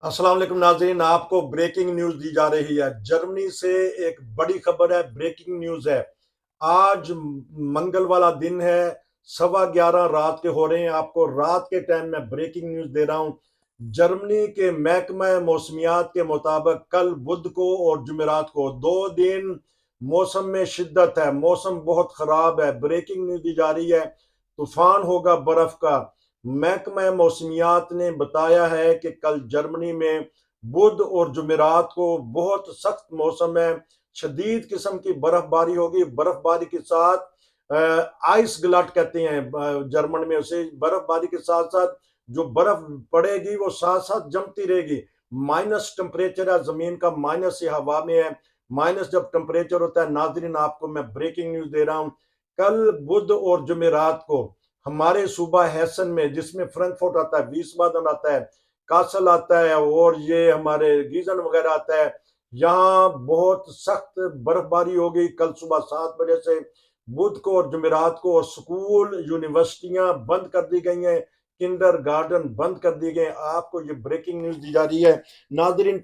अस्सलाम वालेकुम नाज़रीन, आपको ब्रेकिंग न्यूज़ दी जा रही है। जर्मनी से एक बड़ी खबर है, ब्रेकिंग न्यूज़ है। आज मंगल वाला दिन है, 11:15 रात के हो रहे हैं। आपको रात के टाइम में ब्रेकिंग न्यूज़ दे रहा हूँ। जर्मनी के महकमा मौसमियात के मुताबिक कल बुध को और जुमेरात को 2 दिन मौसम में शिद्दत है, मौसम बहुत ख़राब है। ब्रेकिंग न्यूज़ दी जा रही है, तूफान होगा बर्फ़ का। महकमा मौसमियात ने बताया है कि कल जर्मनी में बुध और जुमेरात को बहुत सख्त मौसम है, शदीद किस्म की बर्फबारी होगी। बर्फबारी के साथ आइस ग्लट कहते हैं जर्मन में उसे। बर्फबारी के साथ साथ जो बर्फ पड़ेगी वो साथ साथ जमती रहेगी। माइनस टेम्परेचर है जमीन का, माइनस से हवा में है। माइनस जब टेम्परेचर होता है, नाजरीन आपको मैं ब्रेकिंग न्यूज दे रहा हूँ, कल बुध और जुमेरात को हमारे सूबा हैसन में, जिसमें फ्रैंकफर्ट आता है, विस्बादन आता है, कासल आता है और ये हमारे गीजन वगैरह आता है, यहाँ बहुत सख्त बर्फबारी होगी कल सुबह 7 बजे से। बुध को और जुमेरात को और स्कूल यूनिवर्सिटियां बंद कर दी गई हैं, किंडर गार्डन बंद कर दी गए। आपको ये ब्रेकिंग न्यूज दी जा रही है नाजरीन।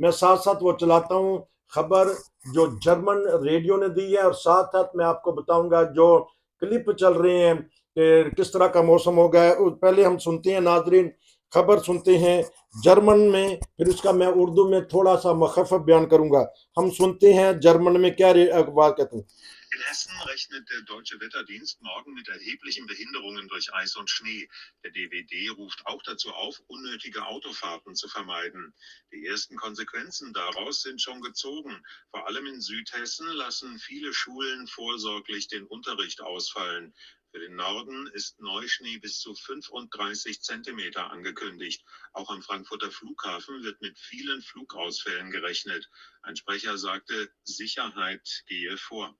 मैं साथ साथ वो चलाता हूँ खबर जो जर्मन रेडियो ने दी है, और साथ साथ मैं आपको बताऊंगा जो क्लिप चल रहे हैं कि किस तरह का मौसम हो गया है। पहले हम सुनते हैं नाजरीन, खबर सुनते हैं जर्मन में, फिर उसका मैं उर्दू में थोड़ा सा मखफ़फ़ बयान करूंगा। हम सुनते हैं जर्मन में क्या अखबार कहते हैं। In Hessen rechnet der Deutsche Wetterdienst morgen mit erheblichen Behinderungen durch Eis und Schnee. Der DWD ruft auch dazu auf, unnötige Autofahrten zu vermeiden. Die ersten Konsequenzen daraus sind schon gezogen. Vor allem in Südhessen lassen viele Schulen vorsorglich den Unterricht ausfallen. Für den Norden ist Neuschnee bis zu 35 Zentimeter angekündigt. Auch am Frankfurter Flughafen wird mit vielen Flugausfällen gerechnet. Ein Sprecher sagte, Sicherheit gehe vor.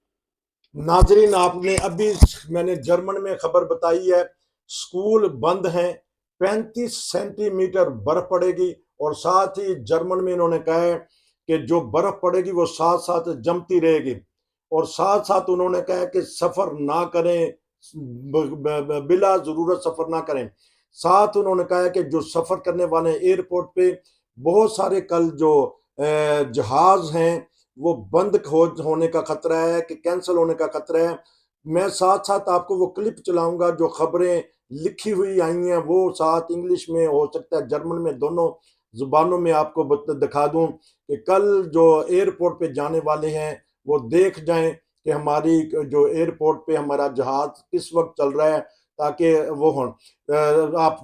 नाजरीन आपने अभी, मैंने German में खबर बताई है, school बंद हैं, 35 सेंटीमीटर बर्फ पड़ेगी। और साथ ही जर्मन में इन्होंने कहा है कि जो बर्फ पड़ेगी वो साथ साथ जमती रहेगी। और साथ साथ उन्होंने कहा है कि सफर ना करें, बिला जरूरत सफर ना करें। साथ उन्होंने कहा है कि जो सफर करने वाले एयरपोर्ट पे बहुत सारे कल जो जहाज हैं वो बंद होने का खतरा है, कि कैंसिल होने का खतरा है। मैं साथ साथ आपको वो क्लिप चलाऊंगा जो खबरें लिखी हुई आई हैं, वो साथ इंग्लिश में, हो सकता है जर्मन में, दोनों जुबानों में आपको दिखा दूं कि कल जो एयरपोर्ट पे जाने वाले हैं वो देख जाएं कि हमारी जो एयरपोर्ट पे हमारा जहाज किस वक्त चल रहा है, ताकि वो हो आप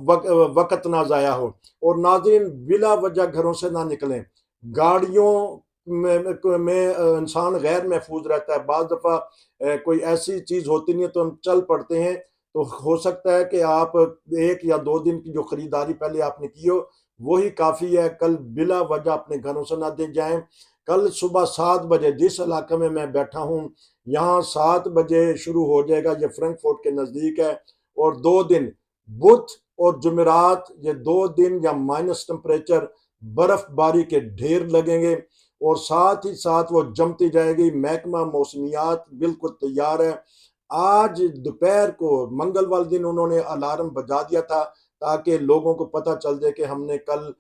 वक्त ना ज़ाया हो। और नाज़रीन बिला वजह घरों से ना निकलें। गाड़ियों में इंसान गैर महफूज रहता है। बाज़ दफ़ा कोई ऐसी चीज़ होती नहीं है तो हम चल पड़ते हैं, तो हो सकता है कि आप 1 या 2 दिन की जो खरीदारी पहले आपने की हो वही काफ़ी है। कल बिला वजह अपने घरों से ना दे जाएं। कल सुबह 7 बजे जिस इलाके में मैं बैठा हूँ, यहाँ 7 बजे शुरू हो जाएगा, ये फ्रैंकफर्ट के नज़दीक है। और 2 दिन बुध और जुमेरात, ये 2 दिन या माइनस टेम्परेचर, बर्फबारी के ढेर लगेंगे और साथ ही साथ वो जमती जाएगी। महकमा मौसमियात बिल्कुल तैयार है। आज दोपहर को मंगल वाले दिन उन्होंने अलार्म बजा दिया था ताकि लोगों को पता चल जाए कि हमने कल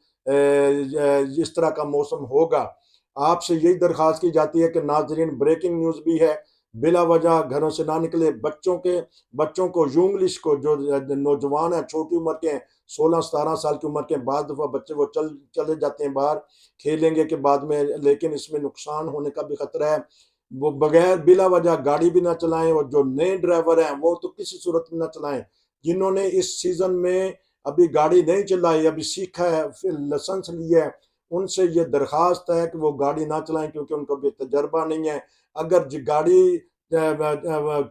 इस तरह का मौसम होगा। आपसे यही दरख्वास्त की जाती है कि नाजरीन ब्रेकिंग न्यूज़ भी है, बिला वजह घरों से ना निकले। बच्चों को जूंग्लिश को, जो नौजवान है, छोटी उम्र के हैं, 16-17 साल की उम्र के, बाद दफ़ा बच्चे वो चले जाते हैं बाहर खेलेंगे के बाद में, लेकिन इसमें नुकसान होने का भी खतरा है। वो बगैर बिला वजह गाड़ी भी ना चलाएं, और जो नए ड्राइवर हैं वो तो किसी सूरत में ना चलाएं। जिन्होंने इस सीजन में अभी गाड़ी नहीं चलाई, अभी सीखा है, फिर लाइसेंस लिया है, उनसे ये दरख्वास्त है कि वो गाड़ी ना चलाएं, क्योंकि उनको भी तजर्बा नहीं है। अगर गाड़ी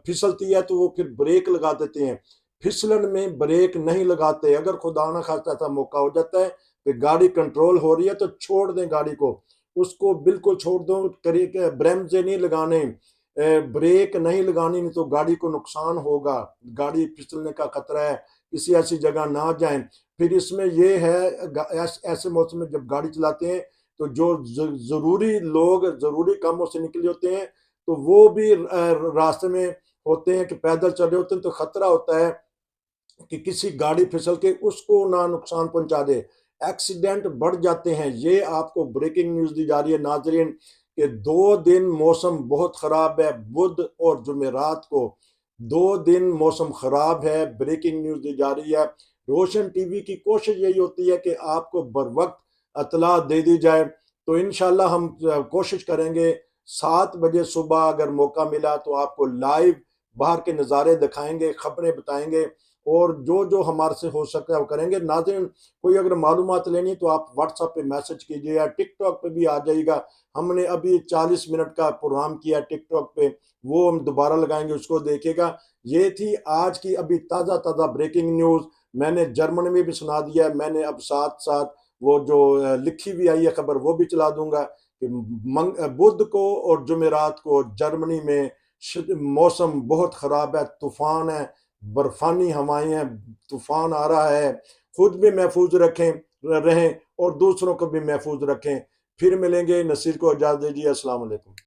फिसलती है तो वो फिर ब्रेक लगा देते हैं, फिसलन में ब्रेक नहीं लगाते। अगर खुदा ना खास्ता ऐसा मौका हो जाता है कि गाड़ी कंट्रोल हो रही है तो छोड़ दें गाड़ी को, उसको बिल्कुल छोड़ दो। करिए ब्रेमजे नहीं लगाने, ब्रेक नहीं लगानी, नहीं तो गाड़ी को नुकसान होगा, गाड़ी फिसलने का खतरा है। किसी ऐसी जगह ना जाएं। फिर इसमें ये है, ऐसे मौसम में जब गाड़ी चलाते हैं तो जो ज़रूरी लोग ज़रूरी कामों से निकले होते हैं तो वो भी रास्ते में होते हैं कि पैदल चल रहे होते हैं, तो खतरा होता है कि किसी गाड़ी फिसल के उसको ना नुकसान पहुंचा दे। ایکسیڈنٹ بڑھ جاتے ہیں۔ یہ آپ کو بریکنگ نیوز دی جا رہی ہے ناظرین کہ 2 دن موسم بہت خراب ہے، بدھ اور جمعرات کو 2 دن موسم خراب ہے، بریکنگ نیوز دی جا رہی ہے۔ روشن ٹی وی کی کوشش یہی ہوتی ہے کہ آپ کو بر وقت اطلاع دے دی جائے، تو انشاءاللہ ہم کوشش کریں گے 7 بجے صبح اگر موقع ملا تو آپ کو لائیو باہر کے نظارے دکھائیں گے، خبریں بتائیں گے، اور جو ہمارے سے ہو سکتا ہے وہ کریں گے۔ ناظرین کوئی اگر معلومات لینی تو آپ واٹس ایپ پہ میسج کیجیے یا ٹک ٹاک پہ بھی آ جائے گا۔ ہم نے ابھی 40 منٹ کا پروگرام کیا ٹک ٹاک پہ، وہ ہم دوبارہ لگائیں گے، اس کو دیکھے گا۔ یہ تھی آج کی ابھی تازہ تازہ بریکنگ نیوز، میں نے جرمن میں بھی سنا دیا ہے، میں نے اب ساتھ ساتھ وہ جو لکھی ہوئی آئی ہے خبر وہ بھی چلا دوں گا کہ بدھ کو اور جمعرات کو جرمنی میں موسم بہت خراب ہے، طوفان ہے، برفانی ہوائیں ہیں، طوفان آ رہا ہے۔ خود بھی محفوظ رہیں اور دوسروں کو بھی محفوظ رکھیں۔ پھر ملیں گے، نصیر کو اجازت دیجیے، السلام علیکم۔